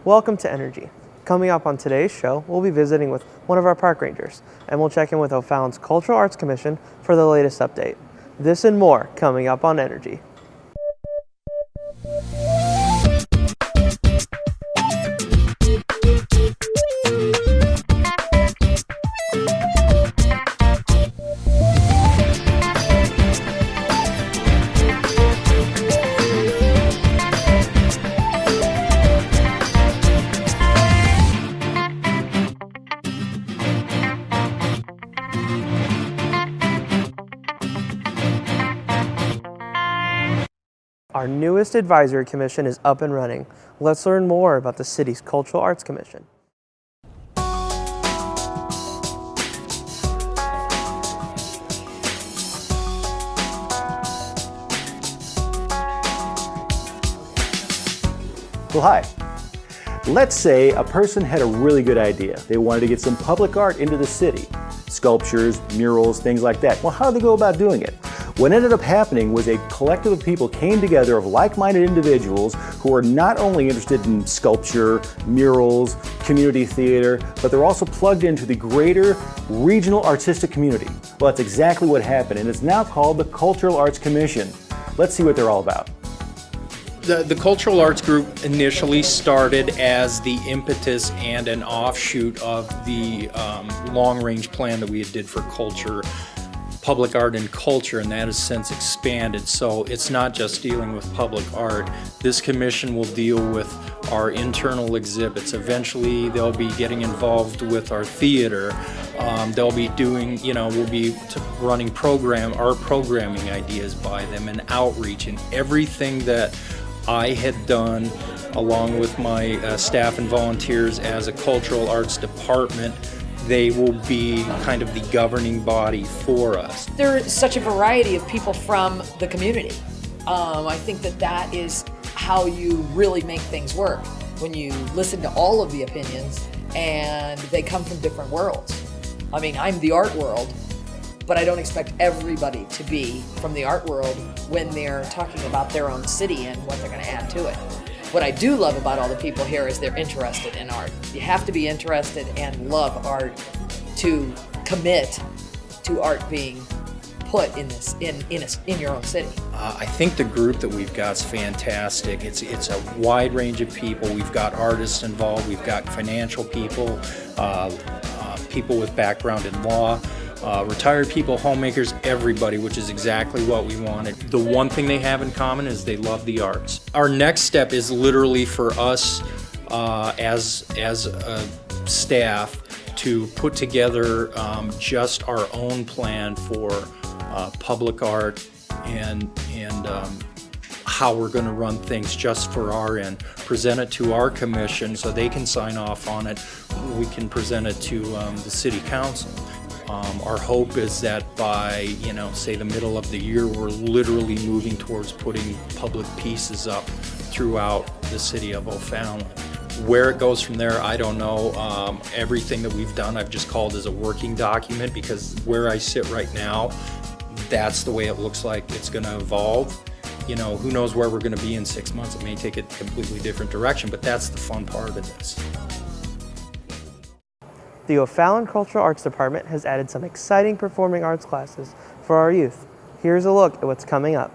Welcome to Energy. Coming up on today's show, we'll be visiting with one of our park rangers, and we'll check in with O'Fallon's Cultural Arts Commission for the latest update. This and more coming up on Energy. Our newest advisory commission is up and running. Let's learn more about the city's Cultural Arts Commission. Well, hi. Let's say a person had a really good idea. They wanted to get some public art into the city. Sculptures, murals, things like that. Well, how do they go about doing it? What ended up happening was a collective of people came together of like-minded individuals who are not only interested in sculpture, murals, community theater, but they're also plugged into the greater regional artistic community. Well, that's exactly what happened, and it's now called the Cultural Arts Commission. Let's see what they're all about. The Cultural Arts Group initially started as the impetus and an offshoot of the long-range plan that we did for culture, public art and culture, and that has since expanded. So it's not just dealing with public art. This commission will deal with our internal exhibits. Eventually they'll be getting involved with our theater. They'll be doing, we'll be running art programming ideas by them and outreach, and everything that I had done along with my staff and volunteers as a cultural arts department. They will be kind of the governing body for us. There's such a variety of people from the community. I think that is how you really make things work, when you listen to all of the opinions and they come from different worlds. I mean, I'm the art world, but I don't expect everybody to be from the art world when they're talking about their own city and what they're going to add to it. What I do love about all the people here is they're interested in art. You have to be interested and love art to commit to art being put in your own city. I think the group that we've got is fantastic. It's a wide range of people. We've got artists involved. We've got financial people, people with background in law. Retired people, homemakers, everybody, which is exactly what we wanted. The one thing they have in common is they love the arts. Our next step is literally for us as a staff to put together just our own plan for public art and how we're going to run things just for our end. Present it to our commission so they can sign off on it. We can present it to the city council. Our hope is that by, say the middle of the year, we're literally moving towards putting public pieces up throughout the city of O'Fallon. Where it goes from there, I don't know. Everything that we've done, I've just called as a working document, because where I sit right now, that's the way it looks like it's going to evolve. Who knows where we're going to be in 6 months. It may take a completely different direction, but that's the fun part of this. The O'Fallon Cultural Arts Department has added some exciting performing arts classes for our youth. Here's a look at what's coming up.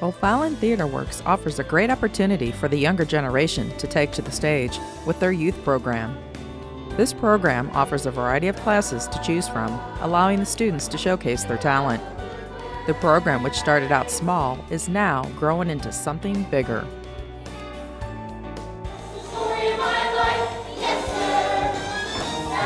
O'Fallon Theater Works offers a great opportunity for the younger generation to take to the stage with their youth program. This program offers a variety of classes to choose from, allowing the students to showcase their talent. The program, which started out small, is now growing into something bigger.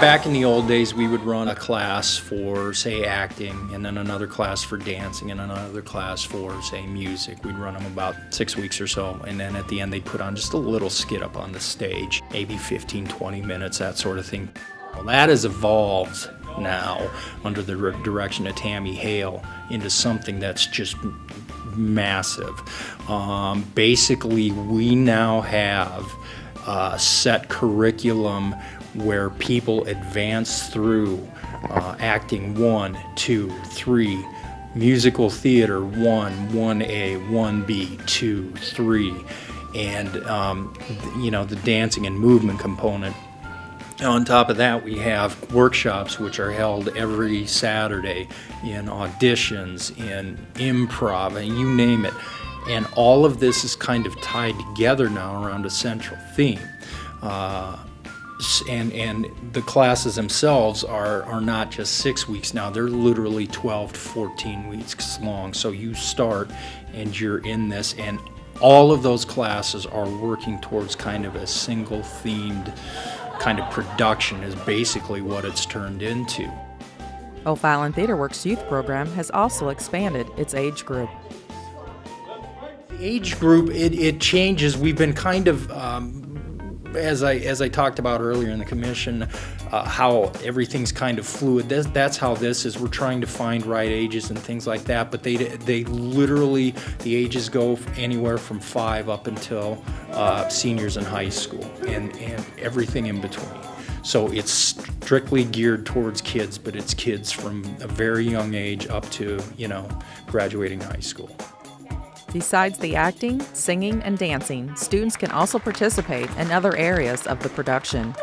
Back in the old days, we would run a class for, say, acting, and then another class for dancing, and another class for, say, music. We'd run them about 6 weeks or so, and then at the end they'd put on just a little skit up on the stage, maybe 15, 20 minutes, that sort of thing. Well, that has evolved now under the direction of Tammy Hale into something that's just massive. Basically, we now have a set curriculum where people advance through acting 1, 2, 3, musical theater 1, 1A, 1B, 2, 3, and the dancing and movement component. On top of that, we have workshops which are held every Saturday in auditions, in improv, and you name it. And all of this is kind of tied together now around a central theme. And the classes themselves are not just 6 weeks now, they're literally 12 to 14 weeks long. So you start and you're in this, and all of those classes are working towards kind of a single themed kind of production is basically what it's turned into. O'Fallon Theater Works youth program has also expanded its age group. The age group, it changes. We've been kind of, as I talked about earlier in the commission, how everything's kind of fluid. That's how this is. We're trying to find right ages and things like that, but they literally, the ages go anywhere from 5 up until seniors in high school and everything in between. So it's strictly geared towards kids, but it's kids from a very young age up to, graduating high school. Besides the acting, singing, and dancing, students can also participate in other areas of the production.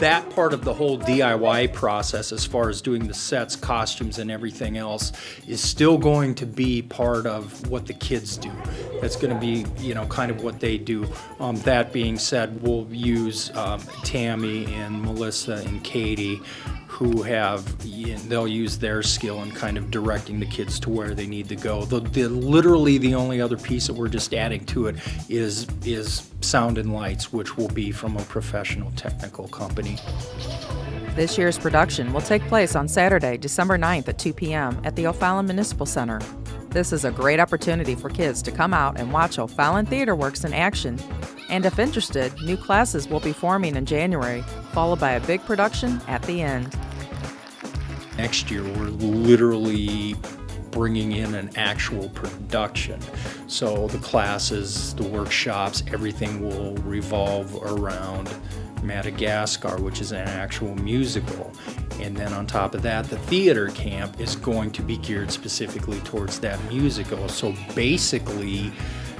That part of the whole DIY process, as far as doing the sets, costumes, and everything else, is still going to be part of what the kids do. That's going to be, kind of what they do. That being said, we'll use Tammy and Melissa and Katie, who they'll use their skill in kind of directing the kids to where they need to go. Literally the only other piece that we're just adding to it is sound and lights, which will be from a professional technical company. This year's production will take place on Saturday, December 9th at 2 p.m. at the O'Fallon Municipal Center. This is a great opportunity for kids to come out and watch O'Fallon Theater Works in action. And if interested, new classes will be forming in January, followed by a big production at the end. Next year, we're literally bringing in an actual production. So the classes, the workshops, everything will revolve around Madagascar, which is an actual musical. And then on top of that, the theater camp is going to be geared specifically towards that musical. So basically,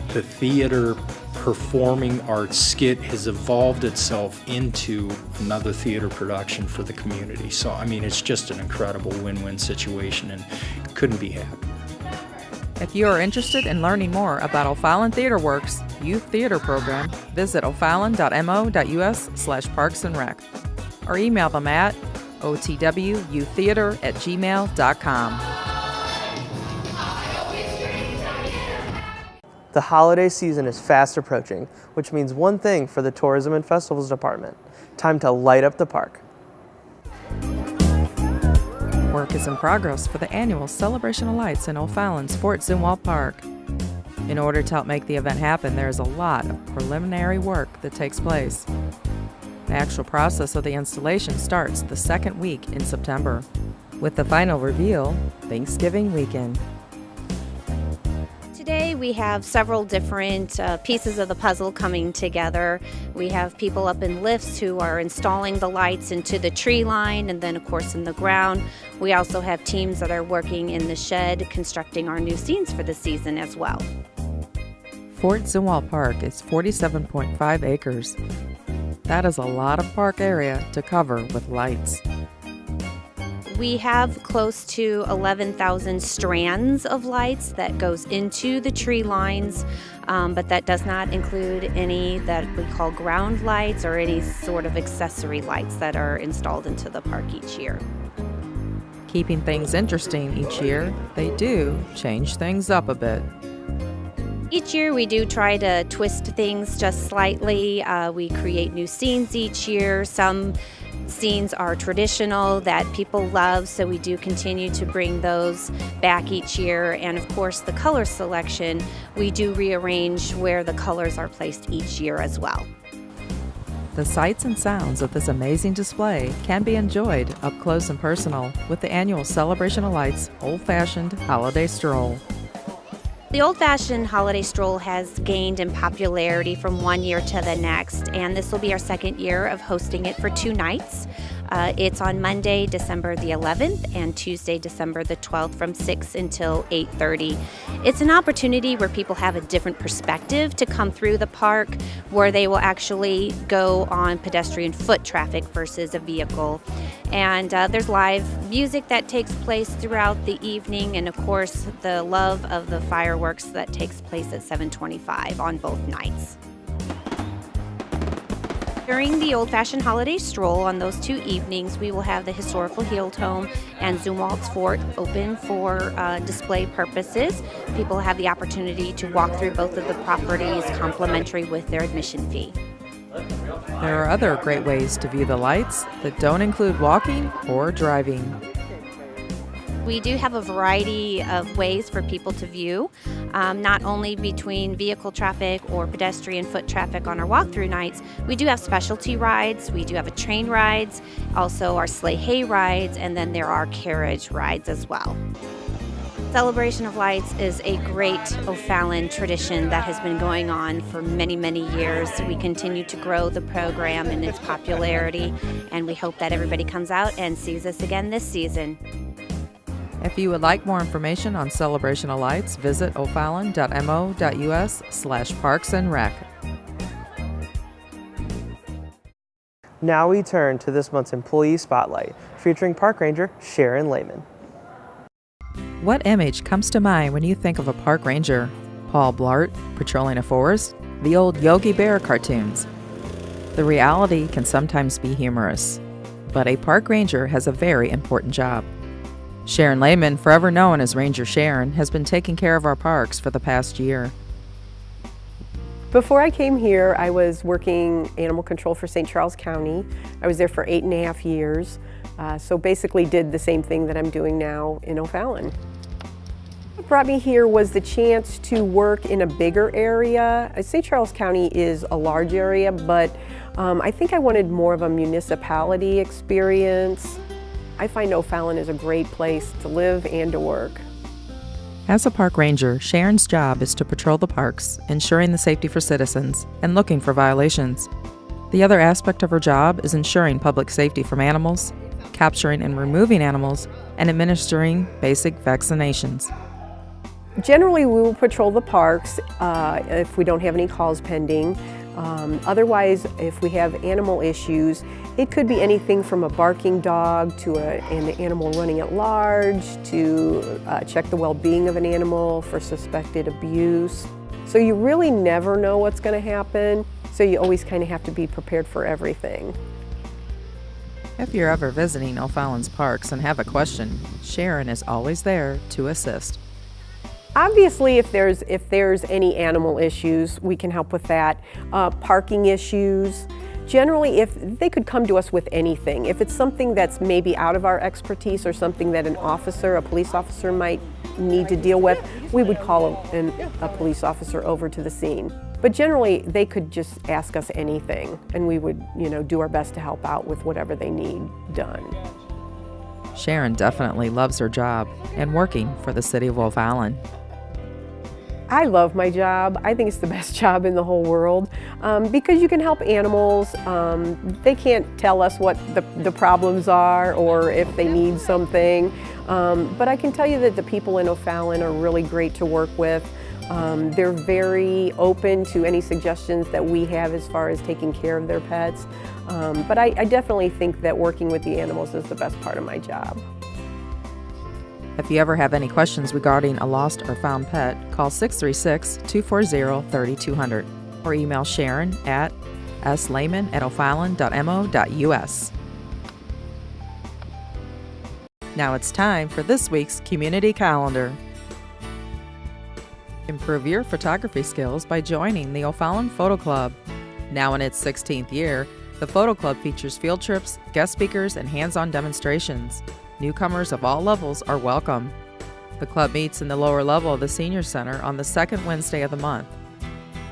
the theater performing arts skit has evolved itself into another theater production for the community. So, it's just an incredible win-win situation and couldn't be happier. If you are interested in learning more about O'Fallon Theater Works Youth Theater Program, visit o'fallon.mo.us/parksandrec or email them at otwyouththeater@gmail.com. The holiday season is fast approaching, which means one thing for the Tourism and Festivals Department: time to light up the park. Work is in progress for the annual Celebration of Lights in O'Fallon's Fort Zumwalt Park. In order to help make the event happen, there is a lot of preliminary work that takes place. The actual process of the installation starts the second week in September, with the final reveal Thanksgiving weekend. Today we have several different pieces of the puzzle coming together. We have people up in lifts who are installing the lights into the tree line and then of course in the ground. We also have teams that are working in the shed constructing our new scenes for the season as well. Fort Zumwalt Park is 47.5 acres. That is a lot of park area to cover with lights. We have close to 11,000 strands of lights that goes into the tree lines, but that does not include any that we call ground lights or any sort of accessory lights that are installed into the park each year. Keeping things interesting each year, they do change things up a bit. Each year we do try to twist things just slightly. We create new scenes each year. Some scenes are traditional that people love, so we do continue to bring those back each year. And of course the color selection, we do rearrange where the colors are placed each year as well. The sights and sounds of this amazing display can be enjoyed up close and personal with the annual Celebration of Lights Old-Fashioned Holiday Stroll. The old-fashioned holiday stroll has gained in popularity from one year to the next, and this will be our second year of hosting it for 2 nights. It's on Monday, December the 11th, and Tuesday, December the 12th from 6 until 8:30. It's an opportunity where people have a different perspective to come through the park, where they will actually go on pedestrian foot traffic versus a vehicle. And there's live music that takes place throughout the evening, and of course the love of the fireworks that takes place at 7:25 on both nights. During the old-fashioned holiday stroll on those 2 evenings, we will have the historical Heald Home and Zumwalt's Fort open for display purposes. People have the opportunity to walk through both of the properties complimentary with their admission fee. There are other great ways to view the lights that don't include walking or driving. We do have a variety of ways for people to view, not only between vehicle traffic or pedestrian foot traffic on our walkthrough nights. We do have specialty rides, we do have train rides, also our sleigh hay rides, and then there are carriage rides as well. Celebration of Lights is a great O'Fallon tradition that has been going on for many, many years. We continue to grow the program and its popularity, and we hope that everybody comes out and sees us again this season. If you would like more information on Celebration of Lights, visit ofallon.mo.us/parks and rec. Now we turn to this month's Employee Spotlight, featuring Park Ranger Sharon Lehman. What image comes to mind when you think of a park ranger? Paul Blart patrolling a forest? The old Yogi Bear cartoons? The reality can sometimes be humorous, but a park ranger has a very important job. Sharon Lehman, forever known as Ranger Sharon, has been taking care of our parks for the past year. Before I came here, I was working animal control for St. Charles County. I was there for 8.5 years, so basically did the same thing that I'm doing now in O'Fallon. What brought me here was the chance to work in a bigger area. St. Charles County is a large area, but I think I wanted more of a municipality experience. I find O'Fallon is a great place to live and to work. As a park ranger, Sharon's job is to patrol the parks, ensuring the safety for citizens and looking for violations. The other aspect of her job is ensuring public safety from animals, capturing and removing animals, and administering basic vaccinations. Generally, we will patrol the parks if we don't have any calls pending. Otherwise, if we have animal issues, it could be anything from a barking dog to an animal running at large to check the well-being of an animal for suspected abuse. So you really never know what's going to happen, so you always kind of have to be prepared for everything. If you're ever visiting O'Fallon's parks and have a question, Sharon is always there to assist. Obviously, if there's any animal issues, we can help with that. Parking issues. Generally, if they could come to us with anything. If it's something that's maybe out of our expertise or something that a police officer might need to deal with, we would call a police officer over to the scene. But generally, they could just ask us anything, and we would, do our best to help out with whatever they need done. Sharon definitely loves her job and working for the city of O'Fallon. I love my job. I think it's the best job in the whole world because you can help animals. They can't tell us what the problems are or if they need something. But I can tell you that the people in O'Fallon are really great to work with. They're very open to any suggestions that we have as far as taking care of their pets. But I definitely think that working with the animals is the best part of my job. If you ever have any questions regarding a lost or found pet, call 636-240-3200 or email Sharon at slehman@ofallon.mo.us. Now it's time for this week's Community Calendar. Improve your photography skills by joining the O'Fallon Photo Club. Now in its 16th year, the Photo Club features field trips, guest speakers, and hands-on demonstrations. Newcomers of all levels are welcome. The club meets in the lower level of the Senior Center on the second Wednesday of the month.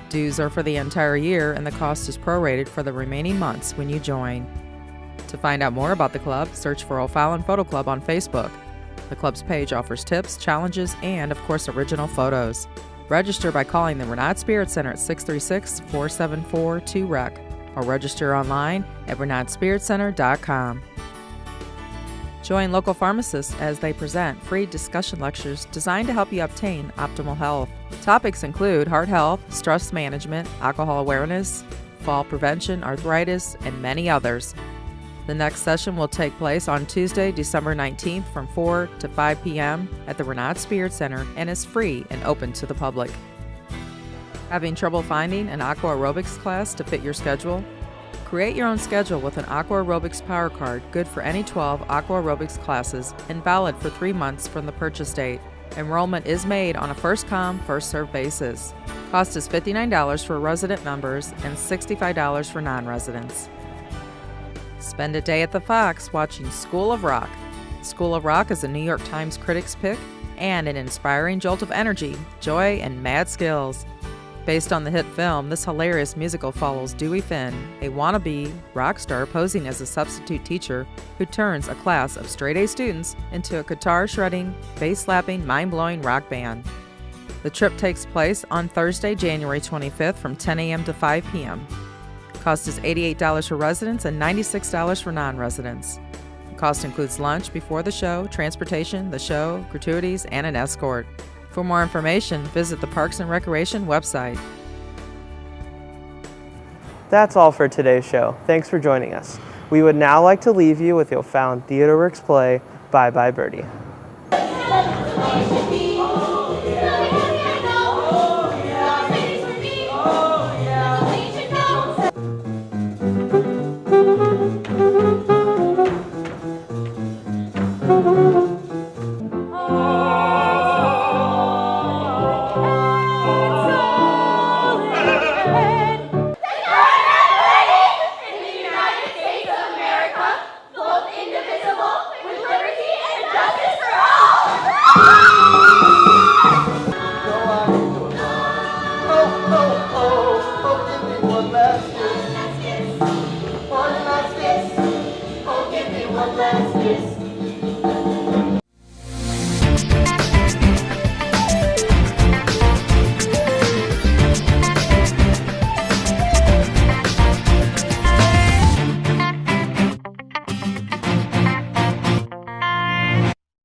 Dues are for the entire year, and the cost is prorated for the remaining months when you join. To find out more about the club, search for O'Fallon Photo Club on Facebook. The club's page offers tips, challenges, and, of course, original photos. Register by calling the Renat Spirit Center at 636-474-2REC or register online at RenownedSpiritCenter.com. Join local pharmacists as they present free discussion lectures designed to help you obtain optimal health. Topics include heart health, stress management, alcohol awareness, fall prevention, arthritis, and many others. The next session will take place on Tuesday, December 19th from 4 to 5 p.m. at the Renowned Spirit Center and is free and open to the public. Having trouble finding an aqua aerobics class to fit your schedule? Create your own schedule with an aqua aerobics power card good for any 12 aqua aerobics classes and valid for 3 months from the purchase date. Enrollment is made on a first-come, first-served basis. Cost is $59 for resident members and $65 for non-residents. Spend a day at the Fox watching School of Rock. School of Rock is a New York Times Critics Pick and an inspiring jolt of energy, joy, and mad skills. Based on the hit film, this hilarious musical follows Dewey Finn, a wannabe rock star posing as a substitute teacher who turns a class of straight-A students into a guitar-shredding, bass-slapping, mind-blowing rock band. The trip takes place on Thursday, January 25th from 10 a.m. to 5 p.m. Cost is $88 for residents and $96 for non-residents. The cost includes lunch before the show, transportation, the show, gratuities, and an escort. For more information, visit the Parks and Recreation website. That's all for today's show. Thanks for joining us. We would now like to leave you with the O'Fallon Theater Works play, Bye Bye Birdie. Oh, oh, oh.